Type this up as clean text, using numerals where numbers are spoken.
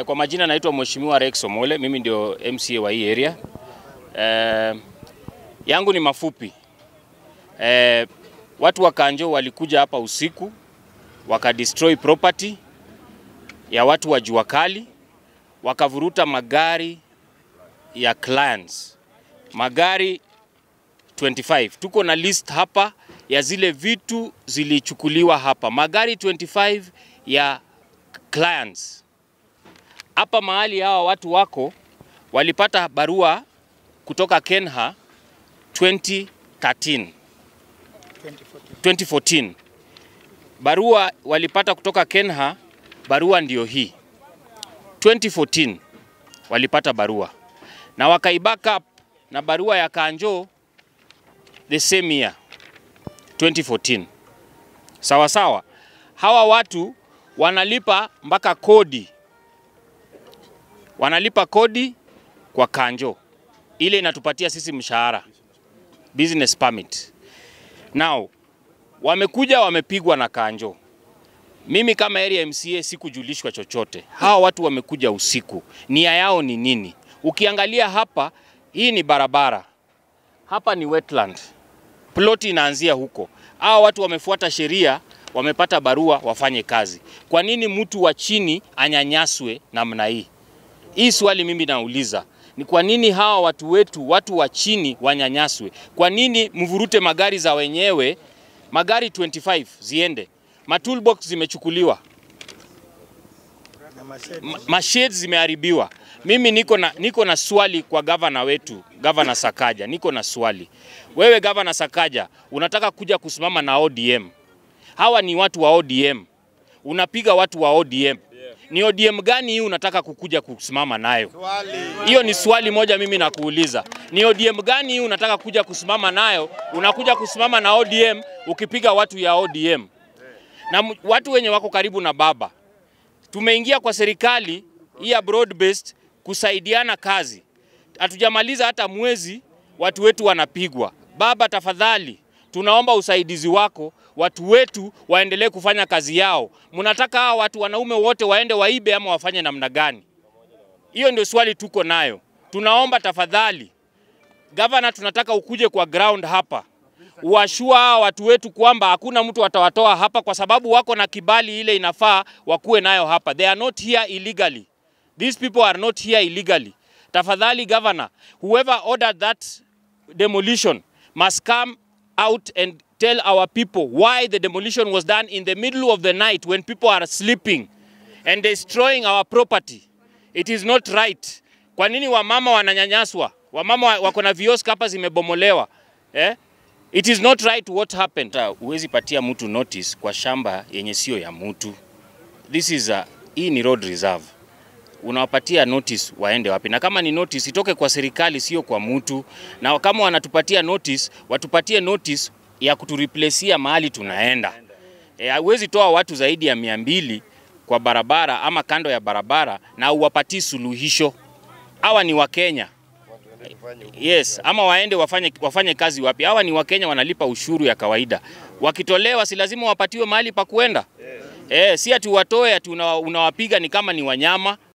Kwa majina naitwa Mheshimiwa Rex Omole, mimi ndio MCA wa hii area. Yangu ni mafupi. Watu wa Kanjo walikuja hapa usiku, destroy property ya watu wa Jua Kali, wakavuruta magari ya clients. Magari 25. Tuko na list hapa ya zile vitu zilichukuliwa hapa. Magari 25 ya clients. Hapa mahali hawa watu wako walipata barua kutoka Kenha 2014. Barua walipata kutoka Kenha, barua ndio hii. 2014 walipata barua. Na wakaibackup na barua ya Kanjo the same year 2014. Sawa sawa. Hawa watu wanalipa mpaka kodi. Wanalipa kodi kwa Kanjo. Ile inatupatia sisi mshahara. Business permit. Now, wamekuja wamepigwa na Kanjo. Mimi kama area MCA sikujulishwa chochote. Hawa watu wamekuja usiku. Nia yao ni nini? Ukiangalia hapa, hii ni barabara. Hapa ni wetland. Ploti inaanzia huko. Hawa watu wamefuata sheria, wamepata barua wafanye kazi. Kwa nini mtu wa chini anyanyaswe namna hii? Hii swali mimi nauliza. Ni kwa nini hawa watu wetu, watu wa chini wanyanyaswe? Kwa nini mvurute magari za wenyewe, magari 25 ziende? Toolbox zimechukuliwa. Mashades zimeharibiwa. Mimi niko na swali kwa governor wetu, Governor Sakaja. Niko na swali. Wewe Governor Sakaja, unataka kuja kusimama na ODM. Hawa ni watu wa ODM. Unapiga watu wa ODM. Ni ODM gani hii unataka kukuja kusimama nayo? Hiyo ni swali moja mimi nakuuliza. Ni ODM gani hii unataka kuja kusimama nayo? Unakuja kusimama na ODM ukipiga watu ya ODM. Na watu wenye wako karibu na baba. Tumeingia kwa serikali hii ya broad based kusaidiana kazi. Hatujamaliza hata mwezi watu wetu wanapigwa. Baba tafadhali, tunaomba usaidizi wako, watu wetu waendelee kufanya kazi yao. Mnataka hawa watu wanaume wote waende waibe ama wafanye namna gani? Hiyo ndio swali tuko nayo. Tunaomba tafadhali, Governor, tunataka ukuje kwa ground hapa. Uashua watu wetu kwamba hakuna mtu atawatoa hapa kwa sababu wako na kibali ile inafaa wakuwe nayo hapa. They are not here illegally. These people are not here illegally. Tafadhali Governor, whoever ordered that demolition must come out and tell our people why the demolition was done in the middle of the night when people are sleeping and destroying our property. It is not right. Kwa nini wamama wananyanyaswa? Wamama wako na vioski hapa zimebomolewa. It is not right what happened. Huwezi patia mtu notice kwa shamba yenye sio ya mtu. Hii ni road reserve. Unawapatia notice waende wapi? Na kama ni notice itoke kwa serikali sio kwa mtu. Na kama wanatupatia notice, watupatie notice ya kutureplaceia mahali tunaenda. Huwezi toa watu zaidi ya 200 kwa barabara ama kando ya barabara na uwapatie suluhisho. Hawa ni Wakenya. Yes, ama waende wafanye kazi wapi? Hawa ni Wakenya, wanalipa ushuru ya kawaida. Wakitolewa si lazima wapatiwe mahali pa kuenda. Si ati watoe ati unawapiga ni kama ni wanyama.